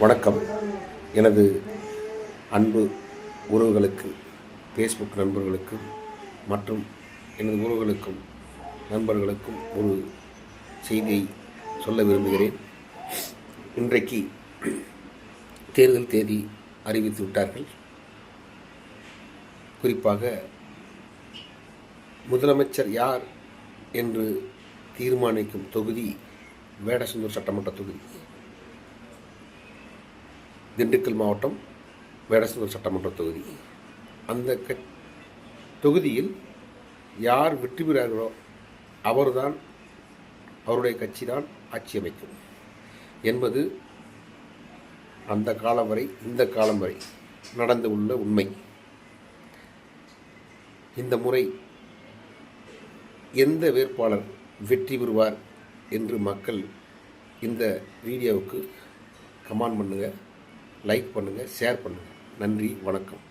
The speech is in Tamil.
வணக்கம். எனது அன்பு உறவுகளுக்கு, ஃபேஸ்புக் நண்பர்களுக்கும் மற்றும் எனது உறவுகளுக்கும் நண்பர்களுக்கும் ஒரு செய்தியை சொல்ல விரும்புகிறேன். இன்றைக்கு தேர்தல் தேதி அறிவித்து விட்டார்கள். குறிப்பாக முதலமைச்சர் யார் என்று தீர்மானிக்கும் தொகுதி வேடசந்தூர் சட்டமன்ற தொகுதி, திண்டுக்கல் மாவட்டம் வேடசந்தூர் சட்டமன்ற தொகுதி. அந்த தொகுதியில் யார் வெற்றி பெறுகிறார்களோ அவர்தான், அவருடைய கட்சி தான் ஆட்சி அமைக்கும் என்பது அந்த காலம் வரை, இந்த காலம் வரை நடந்து உள்ள உண்மை. இந்த முறை எந்த வேட்பாளர் வெற்றி பெறுவார் என்று மக்கள் இந்த வீடியோவுக்கு கமெண்ட் பண்ணுங்கள், லைக் பண்ணுங்கள், ஷேர் பண்ணுங்கள். நன்றி, வணக்கம்.